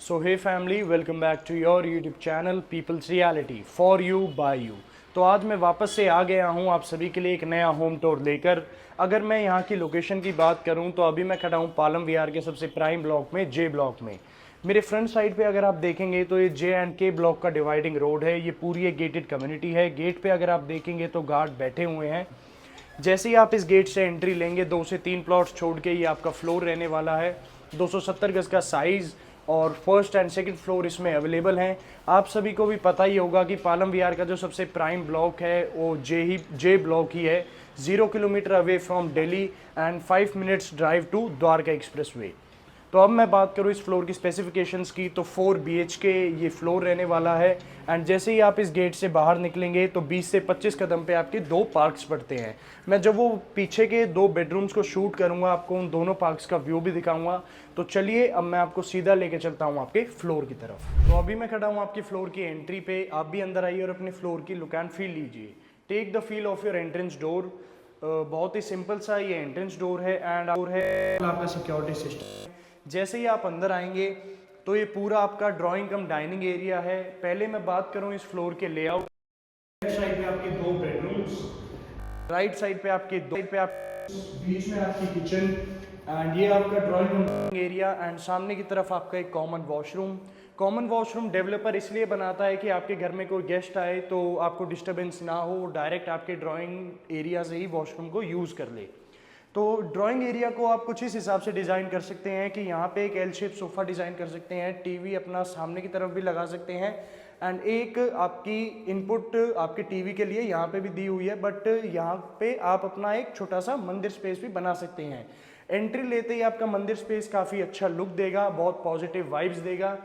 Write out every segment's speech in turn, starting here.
So hey family, welcome back to your YouTube channel people's reality for you by you. तो आज मैं वापस से आ गया हूँ आप सभी के लिए एक नया होम टूर लेकर। अगर मैं यहाँ की लोकेशन की बात करूँ तो अभी मैं खड़ा हूँ पालम विहार के सबसे प्राइम ब्लॉक में, जे ब्लॉक में। मेरे फ्रंट साइड पे अगर आप देखेंगे तो ये जे एंड के ब्लॉक का डिवाइडिंग रोड है। ये पूरी एक गेटेड कम्युनिटी है। गेट पे अगर आप देखेंगे तो गार्ड बैठे हुए हैं। जैसे ही आप इस गेट से एंट्री लेंगे 2 से 3 प्लॉट्स छोड़ के ये आपका फ्लोर रहने वाला है। 270 गज का साइज़ और फर्स्ट एंड सेकंड फ्लोर इसमें अवेलेबल हैं। आप सभी को भी पता ही होगा कि पालम विहार का जो सबसे प्राइम ब्लॉक है वो जे ब्लॉक ही है। 0 kilometre away from Delhi and 5 minutes drive to Dwarka expressway. तो अब मैं बात करूँ इस फ्लोर की स्पेसिफिकेशंस की तो 4 BHK ये फ्लोर रहने वाला है। एंड जैसे ही आप इस गेट से बाहर निकलेंगे तो 20 से 25 कदम पे आपके 2 पार्क्स पड़ते हैं। मैं जब वो पीछे के 2 बेडरूम्स को शूट करूंगा आपको उन दोनों पार्क्स का व्यू भी दिखाऊंगा। तो चलिए अब मैं आपको सीधा लेके चलता हूँ आपके फ्लोर की तरफ। तो अभी मैं खड़ा हूँ आपकी फ्लोर की एंट्री पे। आप भी अंदर आइए और अपने फ्लोर की लुक एंड फील लीजिए। Take the feel of your entrance door. बहुत ही सिंपल सा ये एंट्रेंस डोर है एंड आपका सिक्योरिटी सिस्टम। जैसे ही आप अंदर आएंगे तो ये पूरा आपका ड्राइंग कम डाइनिंग एरिया है। पहले मैं बात करूं इस फ्लोर के लेआउट। लेफ्ट साइड पे आपके 2 बेडरूम्स, राइट साइड पे आपके बीच में आपकी किचन एंड ये आपका ड्राइंग कम एरिया एंड सामने की तरफ आपका एक कॉमन वॉशरूम डेवलपर इसलिए बनाता है कि आपके घर में कोई गेस्ट आए तो आपको डिस्टर्बेंस ना हो, डायरेक्ट आपके ड्राइंग एरिया से ही वॉशरूम को यूज़ कर ले। तो ड्राइंग एरिया को आप कुछ इस हिसाब से डिज़ाइन कर सकते हैं कि यहाँ पे एक एल शेप सोफ़ा डिज़ाइन कर सकते हैं, टीवी अपना सामने की तरफ भी लगा सकते हैं एंड एक आपकी इनपुट आपके टीवी के लिए यहाँ पे भी दी हुई है। बट यहाँ पे आप अपना एक छोटा सा मंदिर स्पेस भी बना सकते हैं। एंट्री लेते ही आपका मंदिर स्पेस काफ़ी अच्छा लुक देगा, बहुत पॉजिटिव वाइब्स देगा।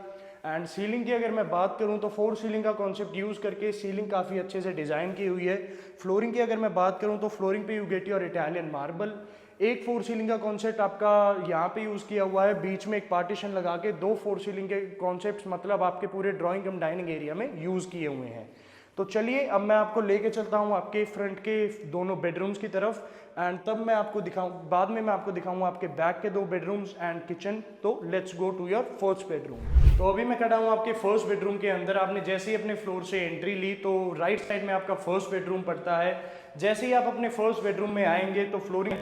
एंड सीलिंग की अगर मैं बात करूं तो 4 सीलिंग का कॉन्सेप्ट यूज़ करके सीलिंग काफ़ी अच्छे से डिज़ाइन की हुई है। फ्लोरिंग की अगर मैं बात करूं तो फ्लोरिंग पे you get your Italian marble. एक 4 सीलिंग का कॉन्सेप्ट आपका यहाँ पे यूज़ किया हुआ है, बीच में एक पार्टीशन लगा के 2 4 सीलिंग के कॉन्सेप्ट मतलब आपके पूरे ड्राइंग कम डाइनिंग एरिया में यूज़ किए हुए हैं। तो चलिए अब मैं आपको लेके चलता हूँ आपके फ्रंट के दोनों बेडरूम्स की तरफ एंड तब मैं आपको बाद में मैं आपको दिखाऊंगा आपके बैक के 2 बेडरूम्स एंड किचन। तो let's go to your first bedroom. तो अभी मैं खड़ा हूँ आपके फर्स्ट बेडरूम के अंदर। आपने जैसे ही अपने फ्लोर से एंट्री ली तो राइट साइड में आपका फर्स्ट बेडरूम पड़ता है। जैसे ही आप अपने फर्स्ट बेडरूम में आएंगे तो फ्लोरिंग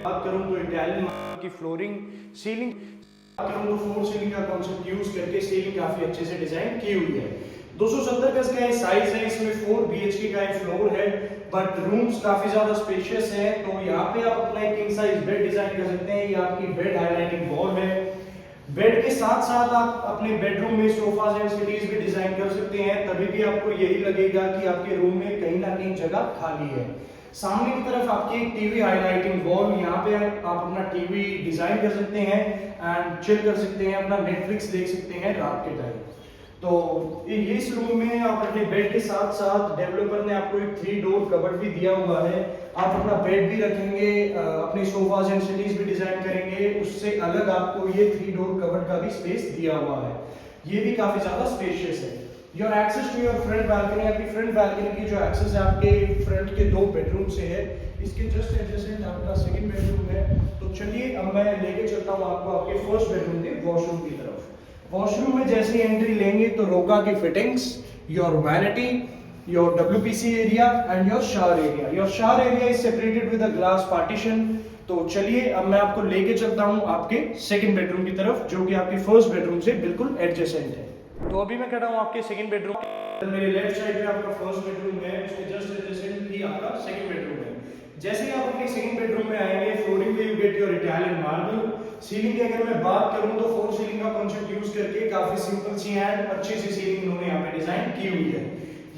बात करूँ तो इटालियन की फ्लोरिंग, सीलिंग बात करूँ तो 4 सीलिंग का कॉन्सेप्ट यूज करके सीलिंग काफी अच्छे से डिजाइन की हुई है। 270 गज का साइज है, इसमें 4 BHK का एक फ्लोर है बट रूम्स काफी ज्यादा स्पेशियस है। तो यहाँ पे आप अपना एक किंग साइज बेड डिजाइन कर सकते हैं। ये आपकी बेड हाईलाइटिंग वॉल है। बेड के साथ साथ आप अपने बेडरूम में सोफाज एंड सिटीज भी डिजाइन कर सकते हैं, तभी भी आपको यही लगेगा कि आपके रूम में कहीं ना कहीं जगह खाली है। सामने की तरफ आपकी एक टीवी हाईलाइटिंग वॉल, यहाँ पे आप अपना टीवी डिजाइन कर सकते हैं एंड चिल कर सकते हैं, अपना नेटफ्लिक्स देख सकते हैं रात के टाइम। तो इस रूम में आप अपने बेड के साथ साथ डेवलपर ने आपको एक 3 डोर कबर्ड भी दिया हुआ है। आप अपना बेड भी रखेंगे, अपने सोफाज एंड सिटीज भी डिजाइन करेंगे, उससे अलग आपको ये 3 डोर कबर्ड का भी स्पेस दिया हुआ है। ये भी काफी ज्यादा स्पेशियस है। Your access to your front balcony, आपकी फ्रंट बालकनी की जो एक्सेस है आपके फ्रंट के 2 बेडरूम से है। इसके जस्ट एडजेसेंट आपका सेकंड बेडरूम है। तो चलिए अब मैं लेके चलता हूँ आपको आपके फर्स्ट बेडरूम के वॉशरूम की तरफ। वॉशरूम में जैसे एंट्री लेंगे तो रोका की fittings, your vanity, your WPC area and your shower area. Your shower area is separated with a glass partition. तो चलिए अब मैं आपको लेके चलता हूँ आपके सेकंड बेडरूम की तरफ जो कि आपके फर्स्ट बेडरूम से बिल्कुल एडजेसेंट है। तो अभी मैं खड़ा हूँ आपके सेकंड बेडरूम। मेरे लेफ्ट साइड पे आपका फर्स्ट बेडरूम है, उसके जस्ट एडजेसेंट ही आपका सेकंड बेडरूम है। जैसे ही आप अपने सेकंड बेडरूम में आएंगे फ्लोरिंग पे you get your Italian marble. Ceiling की अगर मैं बात करूं तो 4 सीलिंग का कॉन्सेप्ट यूज करके काफी सिंपल सी एंड अच्छी सी सीलिंग इन्होंने यहाँ पे डिजाइन की हुई है।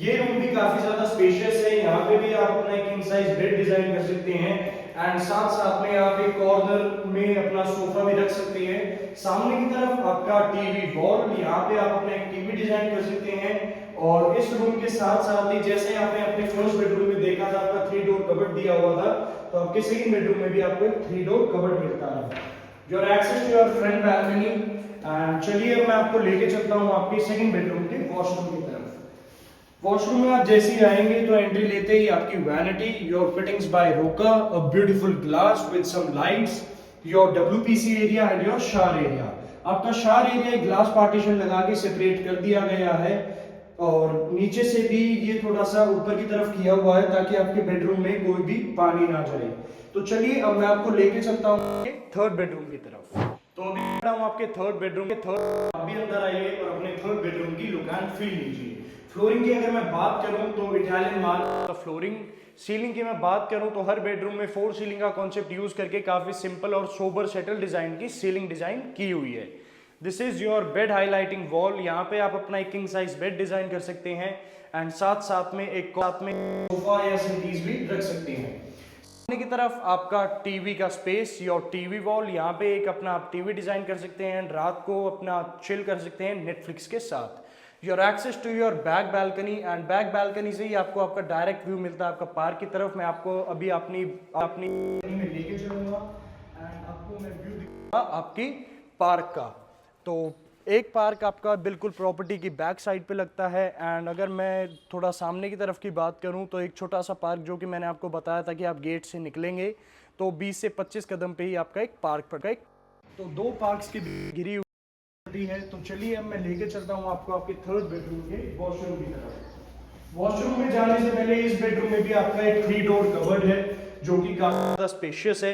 ये रूम भी काफी ज्यादा स्पेशियस है। यहाँ पे भी आप अपना एक किंग साइज बेड डिजाइन कर सकते हैं एंड साथ साथ में आप एक कॉर्नर में अपना सोफा भी रख सकते हैं। सामने की तरफ आपका टीवी वॉल, यहाँ पे आप अपना एक टीवी डिजाइन कर सकते हैं। और इस रूम के साथ साथ ही जैसे आपने अपने फर्स्ट बेडरूम में देखा था आपका 3 डोर कबर्ड दिया हुआ था, तो आपके सेकंड बेडरूम में भी आपको एक 3 डोर कबर्ड मिलता है। Your access to your front balcony and चलिए अब मैं आपको लेके चलता हूँ आपके सेकंड बेडरूम के वॉशरूम की तरफ। वॉशरूम में आप जैसे ही आएंगे तो एंट्री लेते ही आपकी vanity, your fittings by Roca, a beautiful glass with some lights, your WPC area and your shower area. आपका शार एरिया ग्लास पार्टीशन लगा के सेपरेट कर दिया गया है, और नीचे से भी ये थोड़ा सा ऊपर की तरफ किया हुआ है ताकि आपके बेडरूम में कोई भी पानी ना जाए। तो चलिए अब मैं आपको लेके चलता हूँ थर्ड बेडरूम की तरफ। तो अभी खड़ा हूँ आपके थर्ड बेडरूम के थर्ड, अभी अंदर आइए और अपने थर्ड बेडरूम की लुक एंड फील लीजिए। फ्लोरिंग की अगर मैं बात करूं तो इटालियन मार्बल का फ्लोरिंग। सीलिंग की मैं बात करूं तो हर बेडरूम में 4 सीलिंग का कॉन्सेप्ट यूज करके काफी सिंपल और सोबर सेटल डिजाइन की सीलिंग डिजाइन की हुई है। This is your bed highlighting wall. यहाँ पे आप अपना एक किंग साइज बेड डिजाइन कर सकते हैं एंड साथ में सोफा या सीरीज भी रख सकते हैं। सामने की तरफ आपका टीवी का स्पेस, योर टीवी वॉल। यहाँ पे एक अपना आप टीवी डिजाइन कर सकते हैं, रात को अपना चिल कर सकते हैं नेटफ्लिक्स के साथ। Your access to your back balcony, and back balcony से ही आपको आपका डायरेक्ट व्यू मिलता है आपका पार्क की तरफ। मैं आपको अभी अपनी में लेके चलूंगा एंड आपको मैं व्यू दिखाऊंगा आपकी पार्क का। तो एक पार्क आपका बिल्कुल प्रॉपर्टी की बैक साइड पे लगता है, एंड अगर मैं थोड़ा सामने की तरफ की बात करूं तो एक छोटा सा पार्क जो कि मैंने आपको बताया था कि आप गेट से निकलेंगे तो 20 से 25 कदम पे ही आपका एक पार्क पड़ेगा। तो 2 पार्क्स की घिरी है। तो चलिए अब मैं लेके चलता हूँ आपको आपके थर्ड बेडरूम के वॉशरूम की तरफ। वॉशरूम में जाने से पहले इस बेडरूम में भी आपका एक 3 डोर कवर्ड है जो कि काफी ज्यादा स्पेशियस है।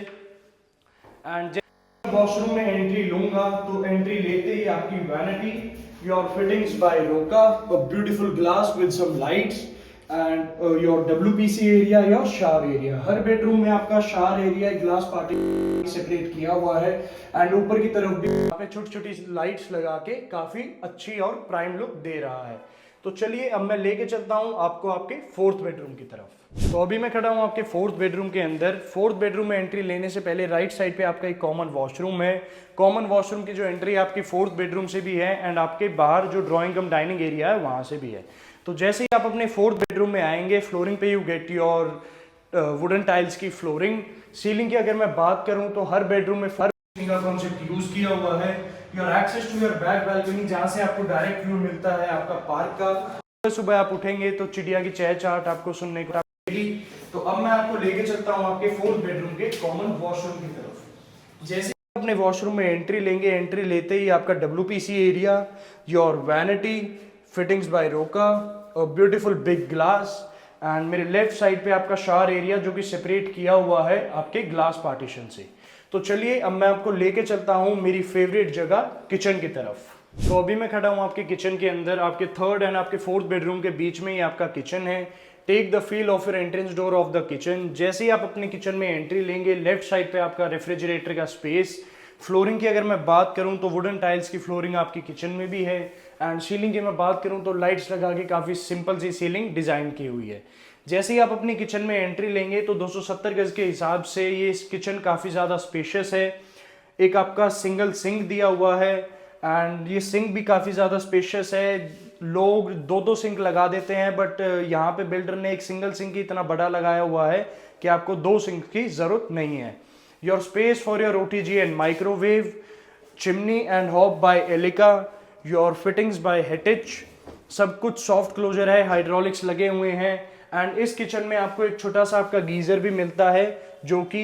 एंड वॉशरूम में एंट्री लूंगा तो एंट्री लेते ही आपकी vanity, your fittings by Roca, a beautiful glass with some lights and your WPC area, your shower area. हर बेडरूम में आपका shower area glass partition separate किया हुआ है एंड ऊपर की तरफ भी यहाँ पे छोटी छोटी लाइट्स लगा के काफी अच्छी और प्राइम लुक दे रहा है। तो चलिए अब मैं लेके चलता हूँ आपको आपके फोर्थ बेडरूम की तरफ। तो अभी मैं खड़ा हूँ आपके फोर्थ बेडरूम के अंदर। फोर्थ बेडरूम में एंट्री लेने से पहले राइट साइड पे आपका एक कॉमन वॉशरूम है। कॉमन वॉशरूम की जो एंट्री आपकी फोर्थ बेडरूम से भी है एंड आपके बाहर जो ड्राइंग कम डाइनिंग एरिया है वहां से भी है। तो जैसे ही आप अपने फोर्थ बेडरूम में आएंगे, फ्लोरिंग पे you get your wooden tiles की फ्लोरिंग। सीलिंग की अगर मैं बात करूं तो हर बेडरूम में का कॉन्सेप्ट यूज किया हुआ है। Your access to your back balcony, जहां से आपको डायरेक्ट व्यू मिलता है आपका पार्क का। सुबह आप उठेंगे तो चिड़िया की चहचहाट आपको सुनने को मिलेगी। तो अब मैं आपको लेके चलता हूं आपके फोर्थ बेडरूम के कॉमन वॉशरूम की तरफ। जैसे अपने वॉशरूम में एंट्री लेंगे, एंट्री लेते ही आपका WPC area, your vanity, fittings by Roca, beautiful big glass, and मेरे लेफ्ट साइड पे आपका शावर एरिया जो कि सेपरेट किया हुआ है आपके ग्लास पार्टीशन से। तो चलिए अब मैं आपको लेके चलता हूं मेरी फेवरेट जगह किचन की तरफ। तो अभी मैं खड़ा हूं आपके किचन के अंदर। आपके थर्ड एंड आपके फोर्थ बेडरूम के बीच में ही आपका किचन है। Take the feel of your entrance door of the kitchen. जैसे ही आप अपने किचन में एंट्री लेंगे, लेफ्ट साइड पे आपका रेफ्रिजरेटर का स्पेस। फ्लोरिंग की अगर मैं बात करूं तो वुडन टाइल्स की फ्लोरिंग आपकी किचन में भी है, एंड सीलिंग की मैं बात करूं तो लाइट्स लगा के काफी सिंपल सी सीलिंग डिजाइन की हुई है। जैसे ही आप अपनी किचन में एंट्री लेंगे तो 270 गज के हिसाब से ये किचन काफी ज्यादा स्पेशियस है। एक आपका सिंगल सिंक दिया हुआ है एंड ये सिंक भी काफी ज्यादा स्पेशियस है। लोग 2-2 सिंक लगा देते हैं, बट यहाँ पे बिल्डर ने एक सिंगल सिंक ही इतना बड़ा लगाया हुआ है कि आपको 2 सिंक की जरूरत नहीं है। Your space for your OTG and microwave, chimney and hob by Elica, your fittings by Hettich. सब कुछ सॉफ्ट क्लोजर है, हाइड्रोलिक्स लगे हुए हैं। एंड इस किचन में आपको एक छोटा सा आपका गीजर भी मिलता है जो कि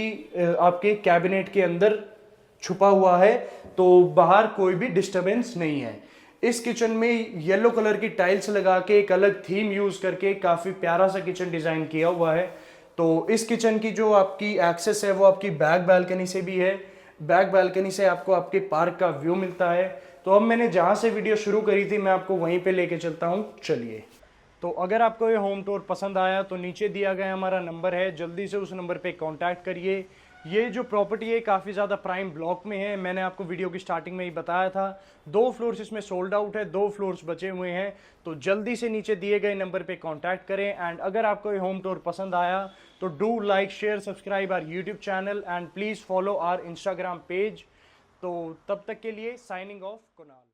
आपके कैबिनेट के अंदर छुपा हुआ है, तो बाहर कोई भी डिस्टरबेंस नहीं है। इस किचन में येलो कलर की टाइल्स लगा के एक अलग थीम यूज करके काफी प्यारा सा किचन डिजाइन किया हुआ है। तो इस किचन की जो आपकी एक्सेस है वो आपकी बैक बालकनी से भी है। बैक बालकनी से आपको आपके पार्क का व्यू मिलता है। तो अब मैंने जहाँ से वीडियो शुरू करी थी मैं आपको वहीं पे लेके चलता हूँ, चलिए। तो अगर आपको ये होम टूर पसंद आया तो नीचे दिया गया हमारा नंबर है, जल्दी से उस नंबर पे कांटेक्ट करिए। ये जो प्रॉपर्टी है काफ़ी ज़्यादा प्राइम ब्लॉक में है, मैंने आपको वीडियो की स्टार्टिंग में ही बताया था। 2 फ्लोर्स इसमें सोल्ड आउट है, 2 फ्लोर्स बचे हुए हैं। तो जल्दी से नीचे दिए गए नंबर पे कांटेक्ट करें। एंड अगर आपको ये होम टूर पसंद आया तो do like, share, subscribe our YouTube channel and please follow our Instagram page. तो तब तक के लिए साइनिंग ऑफ, कुनाल।